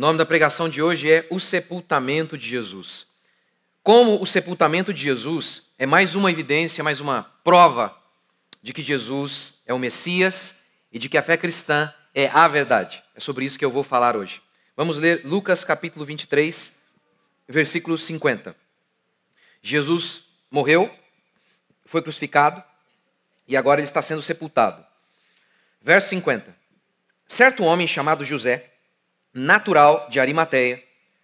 nome da pregação de hoje é O Sepultamento de Jesus. Como o sepultamento de Jesus é mais uma evidência, mais uma prova de que Jesus é o Messias e de que a fé cristã é a verdade. É sobre isso que eu vou falar hoje. Vamos ler Lucas capítulo 23, versículo 50. Jesus morreu, foi crucificado e agora ele está sendo sepultado. Verso 50. Certo homem chamado José, natural de Arimateia,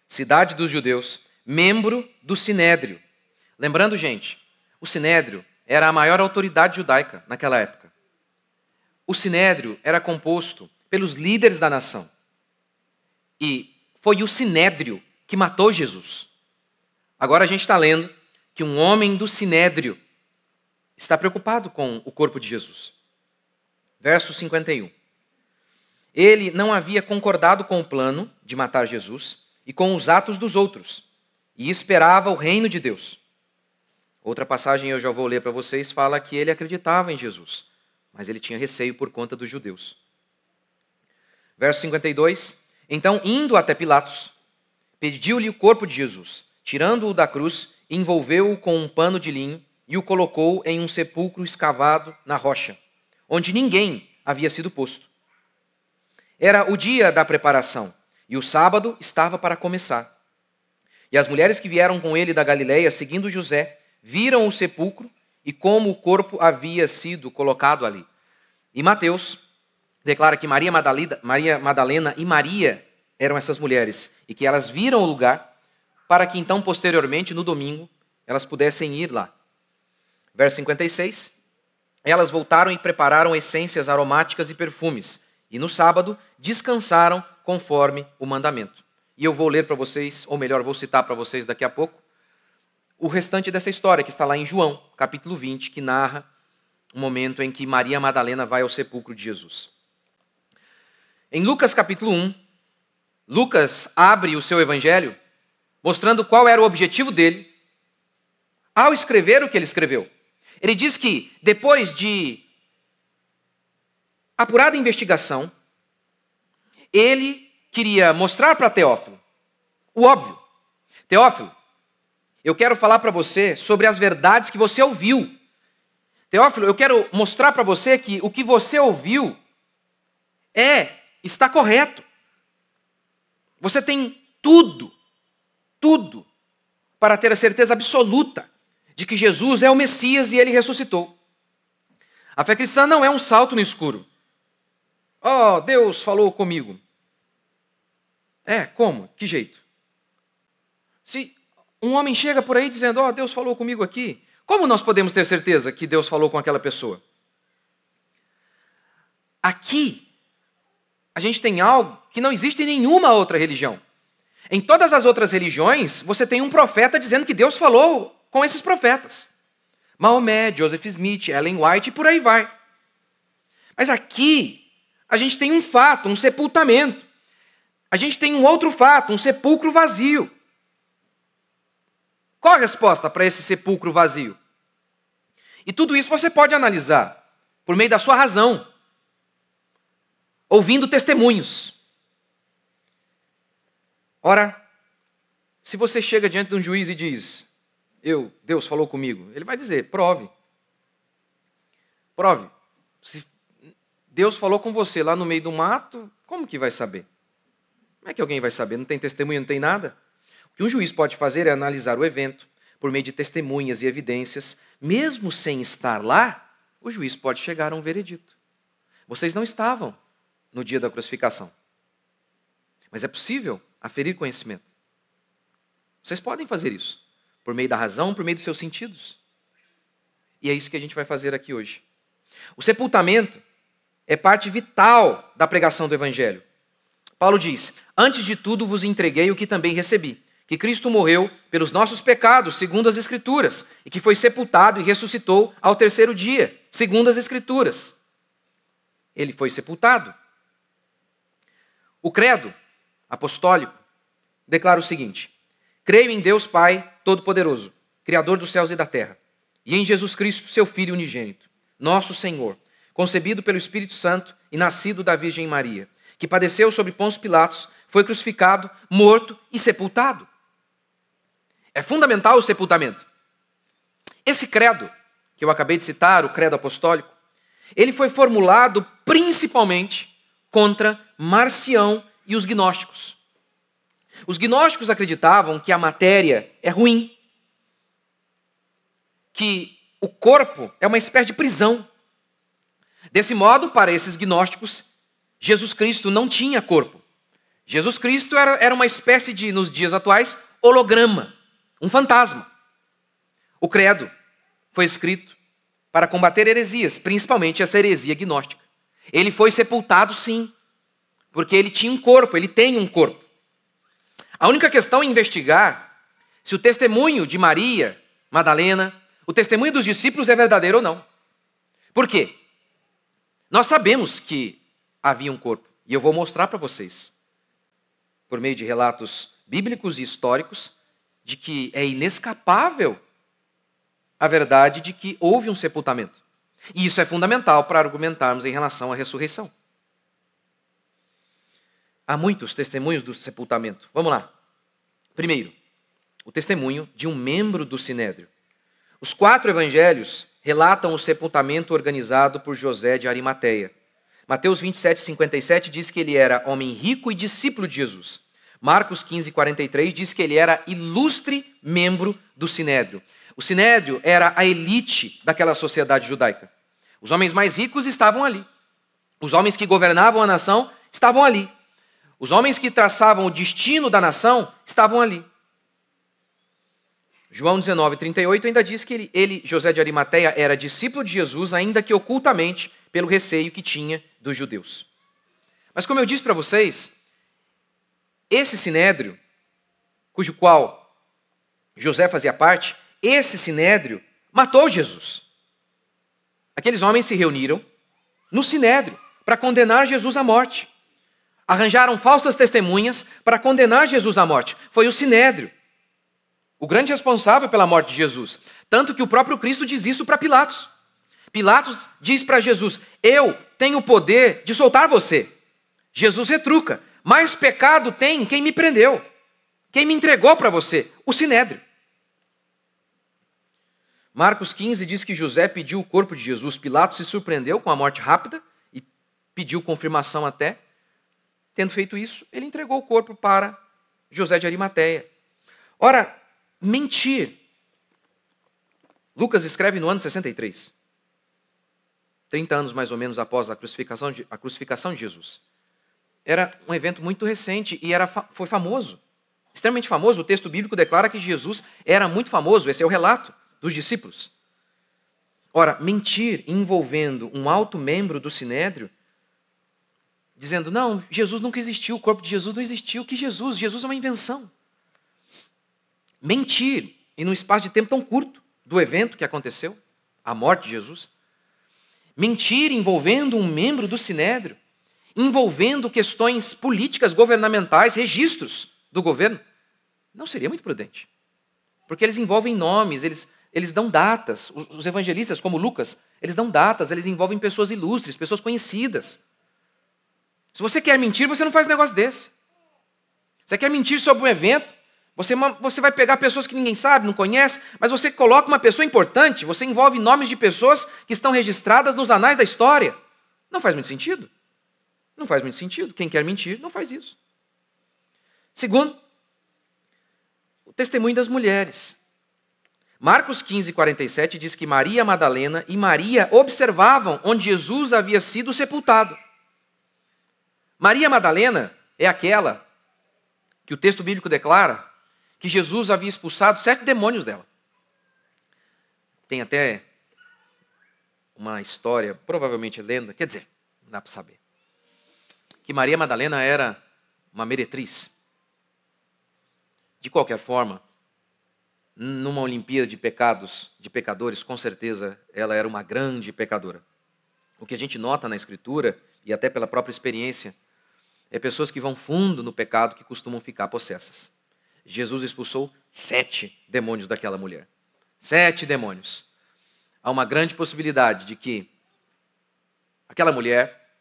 cidade dos judeus, membro do Sinédrio. Lembrando, gente, o Sinédrio era a maior autoridade judaica naquela época. O Sinédrio era composto pelos líderes da nação. E foi o Sinédrio que matou Jesus. Agora a gente está lendo que um homem do Sinédrio está preocupado com o corpo de Jesus. Verso 51. Ele não havia concordado com o plano de matar Jesus e com os atos dos outros, e esperava o reino de Deus. Outra passagem eu já vou ler para vocês, fala que ele acreditava em Jesus, mas ele tinha receio por conta dos judeus. Verso 52. Então, indo até Pilatos, pediu-lhe o corpo de Jesus, tirando-o da cruz, envolveu-o com um pano de linho e o colocou em um sepulcro escavado na rocha, onde ninguém havia sido posto. Era o dia da preparação, e o sábado estava para começar. E as mulheres que vieram com ele da Galileia, seguindo José, viram o sepulcro e como o corpo havia sido colocado ali. E Mateus declara que Maria Madalena e Maria eram essas mulheres, e que elas viram o lugar, para que então, posteriormente, no domingo, elas pudessem ir lá. Verso 56. Elas voltaram e prepararam essências aromáticas e perfumes, e no sábado descansaram conforme o mandamento. E eu vou ler para vocês, ou melhor, vou citar para vocês daqui a pouco, o restante dessa história que está lá em João, capítulo 20, que narra o momento em que Maria Madalena vai ao sepulcro de Jesus. Em Lucas capítulo 1, Lucas abre o seu evangelho mostrando qual era o objetivo dele ao escrever o que ele escreveu. Ele diz que depois de apurada investigação, ele queria mostrar para Teófilo o óbvio. Teófilo, eu quero falar para você sobre as verdades que você ouviu. Teófilo, eu quero mostrar para você que o que você ouviu está correto. Você tem tudo para ter a certeza absoluta de que Jesus é o Messias e ele ressuscitou. A fé cristã não é um salto no escuro. Oh, Deus falou comigo. Como? Que jeito? Se um homem chega por aí dizendo, oh, Deus falou comigo aqui, como nós podemos ter certeza que Deus falou com aquela pessoa? Aqui, a gente tem algo que não existe em nenhuma outra religião. Em todas as outras religiões, você tem um profeta dizendo que Deus falou com esses profetas. Maomé, Joseph Smith, Ellen White e por aí vai. Mas aqui, a gente tem um fato, um sepultamento. A gente tem um outro fato, um sepulcro vazio. Qual a resposta para esse sepulcro vazio? E tudo isso você pode analisar por meio da sua razão, ouvindo testemunhos. Ora, se você chega diante de um juiz e diz, Deus falou comigo, ele vai dizer, prove. Prove. Se Deus falou com você lá no meio do mato, como que vai saber? Como é que alguém vai saber? Não tem testemunha, não tem nada? O que um juiz pode fazer é analisar o evento por meio de testemunhas e evidências. Mesmo sem estar lá, o juiz pode chegar a um veredito. Vocês não estavam no dia da crucificação. Mas é possível aferir conhecimento. Vocês podem fazer isso. Por meio da razão, por meio dos seus sentidos. E é isso que a gente vai fazer aqui hoje. O sepultamento é parte vital da pregação do Evangelho. Paulo diz, antes de tudo vos entreguei o que também recebi, que Cristo morreu pelos nossos pecados, segundo as Escrituras, e que foi sepultado e ressuscitou ao terceiro dia, segundo as Escrituras. Ele foi sepultado. O credo apostólico declara o seguinte, creio em Deus Pai Todo-Poderoso, Criador dos céus e da terra, e em Jesus Cristo, seu Filho unigênito, nosso Senhor, concebido pelo Espírito Santo e nascido da Virgem Maria, que padeceu sob Pôncio Pilatos, foi crucificado, morto e sepultado. É fundamental o sepultamento. Esse credo, que eu acabei de citar, o credo apostólico, ele foi formulado principalmente contra Marcião e os gnósticos. Os gnósticos acreditavam que a matéria é ruim, que o corpo é uma espécie de prisão. Desse modo, para esses gnósticos, Jesus Cristo não tinha corpo. Jesus Cristo era uma espécie de, nos dias atuais, holograma, um fantasma. O credo foi escrito para combater heresias, principalmente essa heresia gnóstica. Ele foi sepultado, sim, porque ele tinha um corpo, ele tem um corpo. A única questão é investigar se o testemunho de Maria Madalena, o testemunho dos discípulos é verdadeiro ou não. Por quê? Nós sabemos que havia um corpo, e eu vou mostrar para vocês, por meio de relatos bíblicos e históricos, de que é inescapável a verdade de que houve um sepultamento. E isso é fundamental para argumentarmos em relação à ressurreição. Há muitos testemunhos do sepultamento. Vamos lá. Primeiro, o testemunho de um membro do Sinédrio. Os 4 evangelhos relatam o sepultamento organizado por José de Arimateia. Mateus 27:57 diz que ele era homem rico e discípulo de Jesus. Marcos 15:43 diz que ele era ilustre membro do Sinédrio. O Sinédrio era a elite daquela sociedade judaica. Os homens mais ricos estavam ali. Os homens que governavam a nação estavam ali. Os homens que traçavam o destino da nação estavam ali. João 19:38 ainda diz que ele, José de Arimateia, era discípulo de Jesus, ainda que ocultamente, pelo receio que tinha dos judeus. Mas como eu disse para vocês, esse Sinédrio, cujo qual José fazia parte, esse Sinédrio matou Jesus. Aqueles homens se reuniram no Sinédrio para condenar Jesus à morte. Arranjaram falsas testemunhas para condenar Jesus à morte. Foi o Sinédrio o grande responsável pela morte de Jesus. Tanto que o próprio Cristo diz isso para Pilatos. Pilatos diz para Jesus: eu tenho o poder de soltar você. Jesus retruca: mais pecado tem quem me prendeu, quem me entregou para você, o Sinédrio. Marcos 15 diz que José pediu o corpo de Jesus. Pilatos se surpreendeu com a morte rápida e pediu confirmação até. Tendo feito isso, ele entregou o corpo para José de Arimateia. Ora, mentir. Lucas escreve no ano 63. 30 anos mais ou menos após a crucificação de Jesus. Era um evento muito recente e foi famoso. Extremamente famoso. O texto bíblico declara que Jesus era muito famoso. Esse é o relato dos discípulos. Ora, mentir envolvendo um alto membro do Sinédrio, dizendo: não, Jesus nunca existiu, o corpo de Jesus não existiu. Que Jesus? Jesus é uma invenção. Mentir, e num espaço de tempo tão curto do evento que aconteceu, a morte de Jesus. Mentir envolvendo um membro do Sinédrio, envolvendo questões políticas, governamentais, registros do governo, não seria muito prudente. Porque eles envolvem nomes, eles dão datas. Os evangelistas, como Lucas, eles dão datas, eles envolvem pessoas ilustres, pessoas conhecidas. Se você quer mentir, você não faz um negócio desse. Você quer mentir sobre um evento, você vai pegar pessoas que ninguém sabe, não conhece, mas você coloca uma pessoa importante, você envolve nomes de pessoas que estão registradas nos anais da história. Não faz muito sentido. Não faz muito sentido. Quem quer mentir, não faz isso. Segundo, o testemunho das mulheres. Marcos 15:47 diz que Maria Madalena e Maria observavam onde Jesus havia sido sepultado. Maria Madalena é aquela que o texto bíblico declara que Jesus havia expulsado 7 demônios dela. Tem até uma história, provavelmente lenda, quer dizer, não dá para saber, que Maria Madalena era uma meretriz. De qualquer forma, numa Olimpíada de pecados, de pecadores, com certeza ela era uma grande pecadora. O que a gente nota na Escritura, e até pela própria experiência, é pessoas que vão fundo no pecado que costumam ficar possessas. Jesus expulsou 7 demônios daquela mulher. 7 demônios. Há uma grande possibilidade de que aquela mulher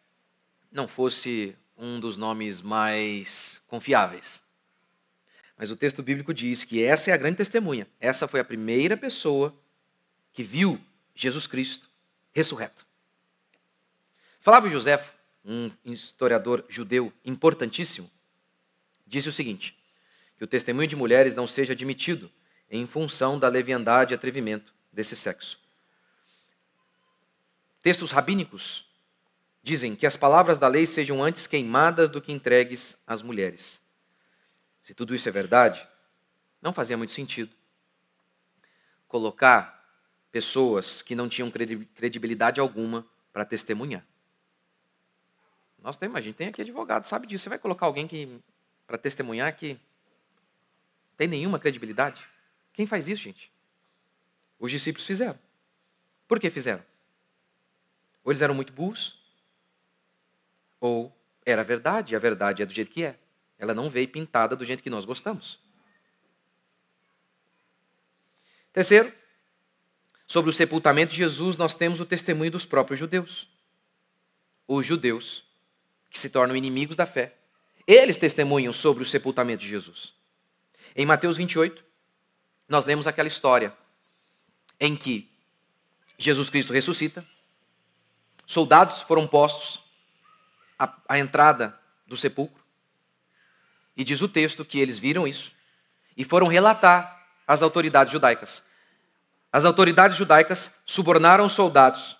não fosse um dos nomes mais confiáveis. Mas o texto bíblico diz que essa é a grande testemunha. Essa foi a primeira pessoa que viu Jesus Cristo ressurreto. Flávio Joséfo, um historiador judeu importantíssimo, disse o seguinte, que o testemunho de mulheres não seja admitido em função da leviandade e atrevimento desse sexo. Textos rabínicos dizem que as palavras da lei sejam antes queimadas do que entregues às mulheres. Se tudo isso é verdade, não fazia muito sentido colocar pessoas que não tinham credibilidade alguma para testemunhar. A gente tem aqui advogado, sabe disso. Você vai colocar alguém para testemunhar que tem nenhuma credibilidade? Quem faz isso, gente? Os discípulos fizeram. Por que fizeram? Ou eles eram muito burros, ou era verdade, e a verdade é do jeito que é. Ela não veio pintada do jeito que nós gostamos. Terceiro, sobre o sepultamento de Jesus, nós temos o testemunho dos próprios judeus. Os judeus, que se tornam inimigos da fé, eles testemunham sobre o sepultamento de Jesus. Em Mateus 28, nós lemos aquela história em que Jesus Cristo ressuscita, soldados foram postos à entrada do sepulcro, e diz o texto que eles viram isso e foram relatar às autoridades judaicas. As autoridades judaicas subornaram os soldados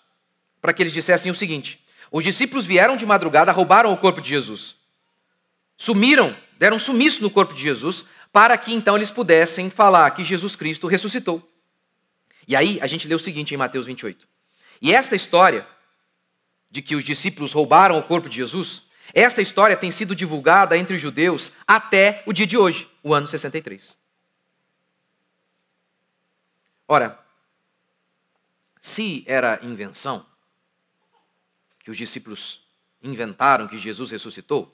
para que eles dissessem o seguinte: os discípulos vieram de madrugada, roubaram o corpo de Jesus. Sumiram, deram sumiço no corpo de Jesus, para que então eles pudessem falar que Jesus Cristo ressuscitou. E aí a gente lê o seguinte em Mateus 28. E esta história de que os discípulos roubaram o corpo de Jesus, esta história tem sido divulgada entre os judeus até o dia de hoje, o ano 63. Ora, se era invenção, que os discípulos inventaram que Jesus ressuscitou,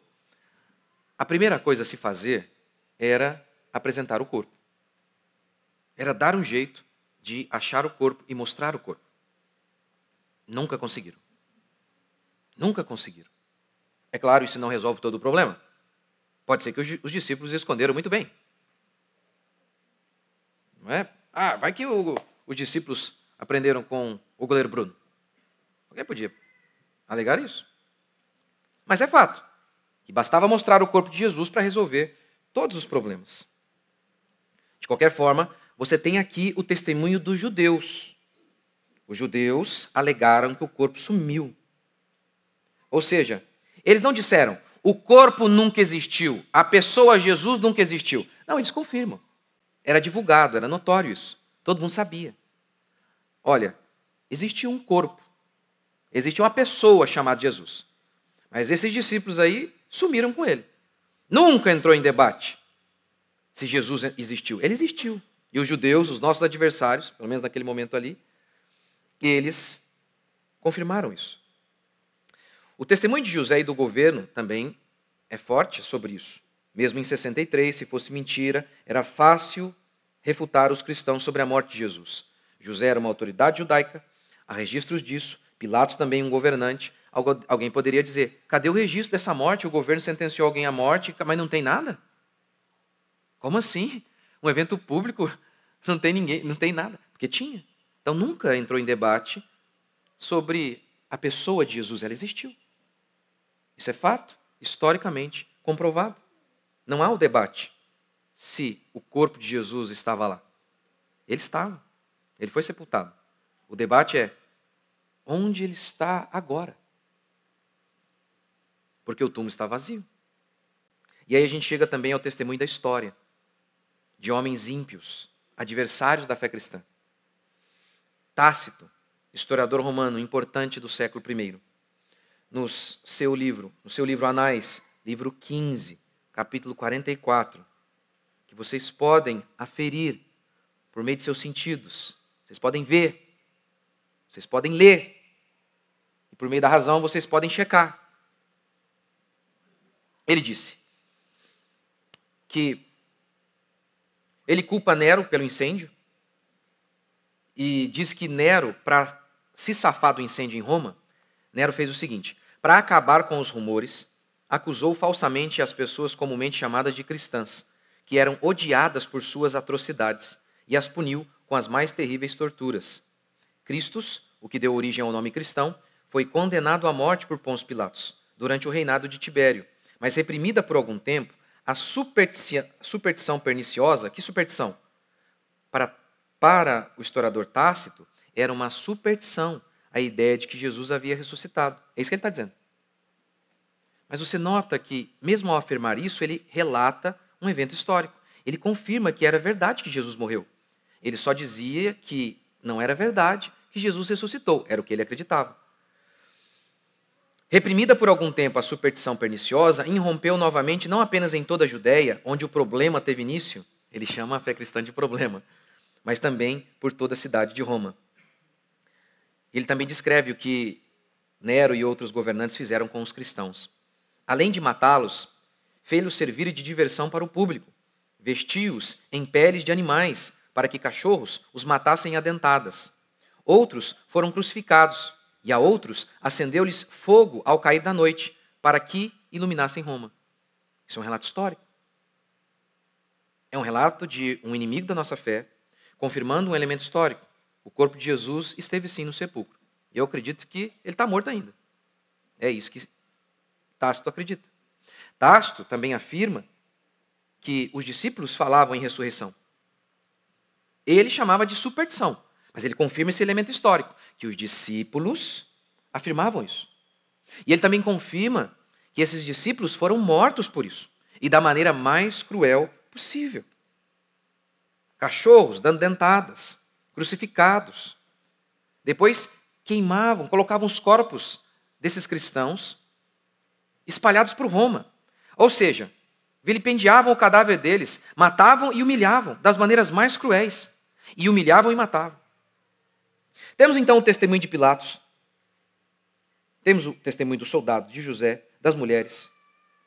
a primeira coisa a se fazer era apresentar o corpo. Era dar um jeito de achar o corpo e mostrar o corpo. Nunca conseguiram. Nunca conseguiram. É claro, isso não resolve todo o problema. Pode ser que os discípulos esconderam muito bem. Não é? Vai que os discípulos aprenderam com o goleiro Bruno. Alguém podia alegar isso. Mas é fato que bastava mostrar o corpo de Jesus para resolver todos os problemas. De qualquer forma, você tem aqui o testemunho dos judeus. Os judeus alegaram que o corpo sumiu. Ou seja, eles não disseram, o corpo nunca existiu, a pessoa Jesus nunca existiu. Não, eles confirmam. Era divulgado, era notório isso. Todo mundo sabia. Olha, existia um corpo. Existia uma pessoa chamada Jesus. Mas esses discípulos aí sumiram com ele. Nunca entrou em debate se Jesus existiu. Ele existiu. E os judeus, os nossos adversários, pelo menos naquele momento ali, eles confirmaram isso. O testemunho de José e do governo também é forte sobre isso. Mesmo em 63, se fosse mentira, era fácil refutar os cristãos sobre a morte de Jesus. José era uma autoridade judaica, há registros disso, Pilatos também um governante. Alguém poderia dizer, cadê o registro dessa morte? O governo sentenciou alguém à morte, mas não tem nada? Como assim? Um evento público não tem ninguém, não tem nada. Porque tinha. Então nunca entrou em debate sobre a pessoa de Jesus. Ela existiu. Isso é fato, historicamente comprovado. Não há o debate se o corpo de Jesus estava lá. Ele estava. Ele foi sepultado. O debate é onde ele está agora. Porque o túmulo está vazio. E aí a gente chega também ao testemunho da história de homens ímpios, adversários da fé cristã. Tácito, historiador romano importante do século I, no seu livro Anais, livro 15, capítulo 44, que vocês podem aferir por meio de seus sentidos, vocês podem ver, vocês podem ler, e por meio da razão vocês podem checar. Ele disse que ele culpa Nero pelo incêndio e diz que Nero, para se safar do incêndio em Roma, Nero fez o seguinte: para acabar com os rumores, acusou falsamente as pessoas comumente chamadas de cristãs, que eram odiadas por suas atrocidades, e as puniu com as mais terríveis torturas. Cristos, o que deu origem ao nome cristão, foi condenado à morte por Pôncio Pilatos, durante o reinado de Tibério, mas reprimida por algum tempo, a superstição perniciosa. Que superstição? Para o historiador Tácito, era uma superstição a ideia de que Jesus havia ressuscitado. É isso que ele está dizendo. Mas você nota que, mesmo ao afirmar isso, ele relata um evento histórico. Ele confirma que era verdade que Jesus morreu. Ele só dizia que não era verdade que Jesus ressuscitou. Era o que ele acreditava. Reprimida por algum tempo a superstição perniciosa, irrompeu novamente não apenas em toda a Judéia, onde o problema teve início, ele chama a fé cristã de problema, mas também por toda a cidade de Roma. Ele também descreve o que Nero e outros governantes fizeram com os cristãos. Além de matá-los, fez-los servir de diversão para o público, vestiu-os em peles de animais, para que cachorros os matassem a dentadas. Outros foram crucificados, e a outros acendeu-lhes fogo ao cair da noite, para que iluminassem Roma. Isso é um relato histórico. É um relato de um inimigo da nossa fé, confirmando um elemento histórico. O corpo de Jesus esteve sim no sepulcro. Eu acredito que ele está morto ainda. É isso que Tácito acredita. Tácito também afirma que os discípulos falavam em ressurreição. Ele chamava de superstição, mas ele confirma esse elemento histórico, que os discípulos afirmavam isso. E ele também confirma que esses discípulos foram mortos por isso, e da maneira mais cruel possível. Cachorros dando dentadas, crucificados. Depois queimavam, colocavam os corpos desses cristãos espalhados por Roma. Ou seja, vilipendiavam o cadáver deles, matavam e humilhavam das maneiras mais cruéis. E humilhavam e matavam. Temos então o testemunho de Pilatos. Temos o testemunho do soldado, de José, das mulheres.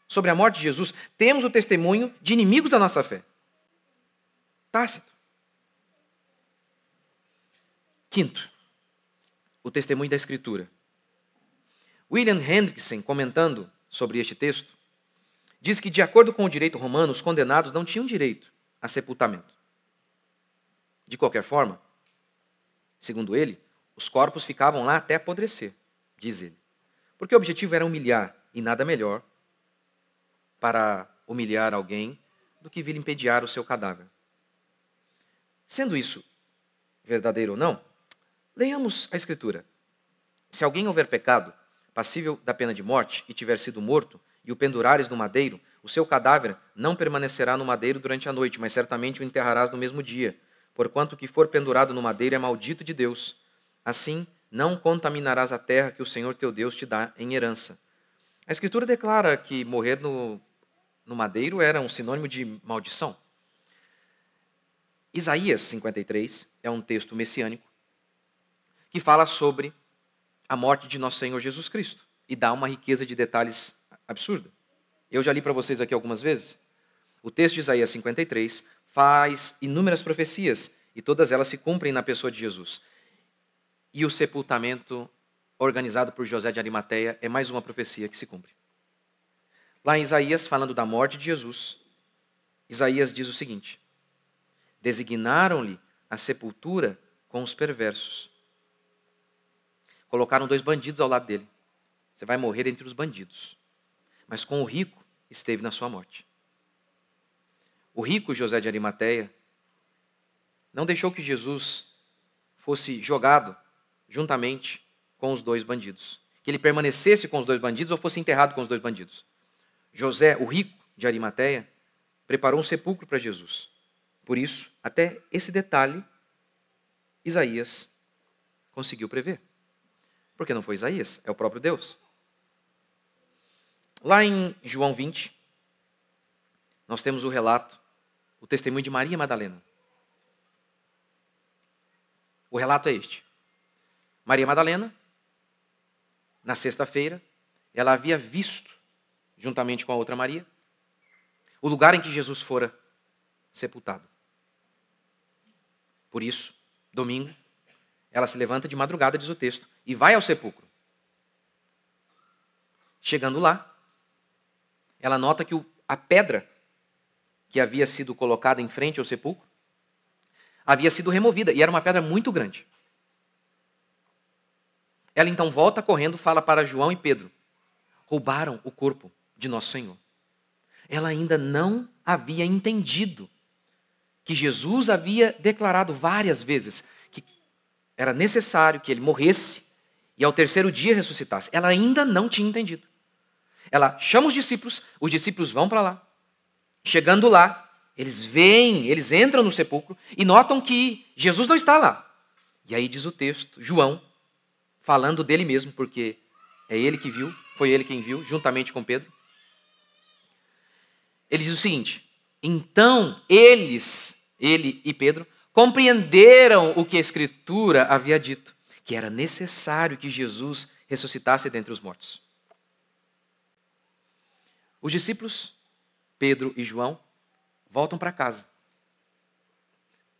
Sobre a morte de Jesus, temos o testemunho de inimigos da nossa fé. Tácito. Quinto, o testemunho da Escritura. William Hendrickson, comentando sobre este texto, diz que, de acordo com o direito romano, os condenados não tinham direito a sepultamento. De qualquer forma, segundo ele, os corpos ficavam lá até apodrecer, diz ele. Porque o objetivo era humilhar, e nada melhor para humilhar alguém do que vilipendiar o seu cadáver. Sendo isso verdadeiro ou não, leiamos a Escritura. Se alguém houver pecado, passível da pena de morte, e tiver sido morto, e o pendurares no madeiro, o seu cadáver não permanecerá no madeiro durante a noite, mas certamente o enterrarás no mesmo dia, porquanto o que for pendurado no madeiro é maldito de Deus. Assim, não contaminarás a terra que o Senhor teu Deus te dá em herança. A Escritura declara que morrer no madeiro era um sinônimo de maldição. Isaías 53 é um texto messiânico que fala sobre a morte de nosso Senhor Jesus Cristo e dá uma riqueza de detalhes absurda. Eu já li para vocês aqui algumas vezes. O texto de Isaías 53 faz inúmeras profecias e todas elas se cumprem na pessoa de Jesus. E o sepultamento organizado por José de Arimateia é mais uma profecia que se cumpre. Lá em Isaías, falando da morte de Jesus, Isaías diz o seguinte: designaram-lhe a sepultura com os perversos. Colocaram 2 bandidos ao lado dele. Você vai morrer entre os bandidos. Mas com o rico esteve na sua morte. O rico José de Arimateia não deixou que Jesus fosse jogado juntamente com os 2 bandidos. Que ele permanecesse com os 2 bandidos ou fosse enterrado com os 2 bandidos. José, o rico de Arimateia, preparou um sepulcro para Jesus. Por isso, até esse detalhe, Isaías conseguiu prever. Porque não foi Isaías, é o próprio Deus. Lá em João 20, nós temos o relato, o testemunho de Maria Madalena. O relato é este. Maria Madalena, na sexta-feira, ela havia visto, juntamente com a outra Maria, o lugar em que Jesus fora sepultado. Por isso, domingo, ela se levanta de madrugada, diz o texto, e vai ao sepulcro. Chegando lá, ela nota que a pedra que havia sido colocada em frente ao sepulcro havia sido removida, e era uma pedra muito grande. Ela então volta correndo, fala para João e Pedro: roubaram o corpo de nosso Senhor. Ela ainda não havia entendido que Jesus havia declarado várias vezes que era necessário que ele morresse e ao terceiro dia ressuscitasse. Ela ainda não tinha entendido. Ela chama os discípulos vão para lá. Chegando lá, eles entram no sepulcro e notam que Jesus não está lá. E aí diz o texto, João, falando dele mesmo, porque é ele que viu, foi ele quem viu, juntamente com Pedro. Ele diz o seguinte: então ele e Pedro compreenderam o que a Escritura havia dito, que era necessário que Jesus ressuscitasse dentre os mortos. Os discípulos, Pedro e João, voltam para casa.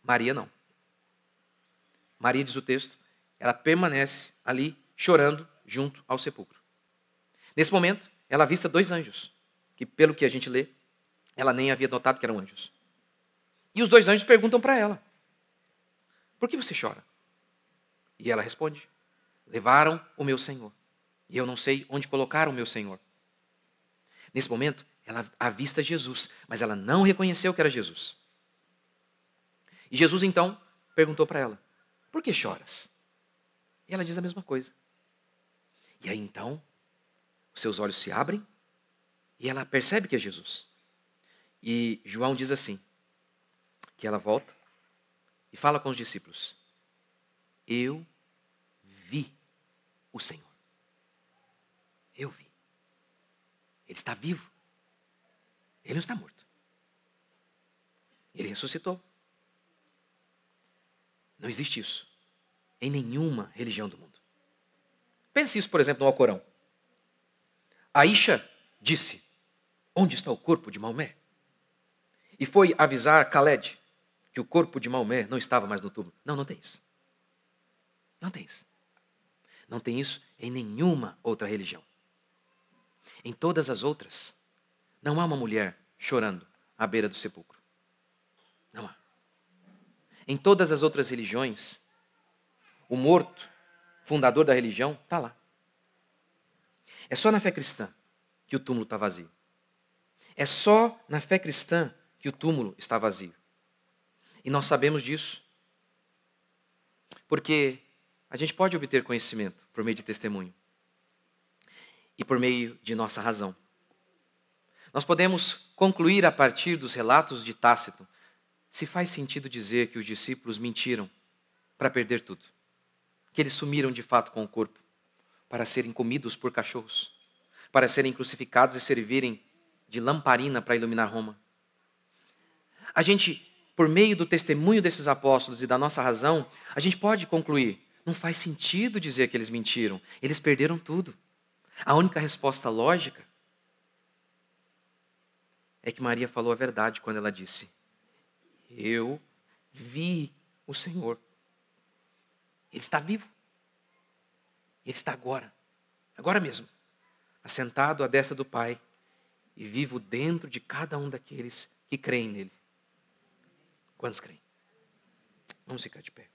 Maria não. Maria, diz o texto, ela permanece ali chorando junto ao sepulcro. Nesse momento, ela avista 2 anjos, que pelo que a gente lê, ela nem havia notado que eram anjos. E os 2 anjos perguntam para ela: por que você chora? E ela responde: levaram o meu Senhor, e eu não sei onde colocaram o meu Senhor. Nesse momento, ela avista Jesus, mas ela não reconheceu que era Jesus. E Jesus então perguntou para ela: por que choras? E ela diz a mesma coisa. E aí então, os seus olhos se abrem e ela percebe que é Jesus. E João diz assim, que ela volta e fala com os discípulos: eu vi o Senhor. Eu vi. Ele está vivo. Ele não está morto. Ele ressuscitou. Não existe isso em nenhuma religião do mundo. Pense isso, por exemplo, no Alcorão. Aisha disse: onde está o corpo de Maomé? E foi avisar Khaled que o corpo de Maomé não estava mais no túmulo. Não, não tem isso. Não tem isso. Não tem isso em nenhuma outra religião. Em todas as outras, não há uma mulher chorando à beira do sepulcro. Não há. Em todas as outras religiões, o morto, fundador da religião, está lá. É só na fé cristã que o túmulo está vazio. É só na fé cristã que o túmulo está vazio. E nós sabemos disso porque a gente pode obter conhecimento por meio de testemunho e por meio de nossa razão. Nós podemos concluir a partir dos relatos de Tácito se faz sentido dizer que os discípulos mentiram para perder tudo, que eles sumiram de fato com o corpo para serem comidos por cachorros, para serem crucificados e servirem de lamparina para iluminar Roma. A gente, por meio do testemunho desses apóstolos e da nossa razão, a gente pode concluir: não faz sentido dizer que eles mentiram, eles perderam tudo. A única resposta lógica é que Maria falou a verdade quando ela disse: eu vi o Senhor. Ele está vivo. Ele está agora mesmo, assentado à destra do Pai e vivo dentro de cada um daqueles que creem nele. Quantos creem? Vamos ficar de pé.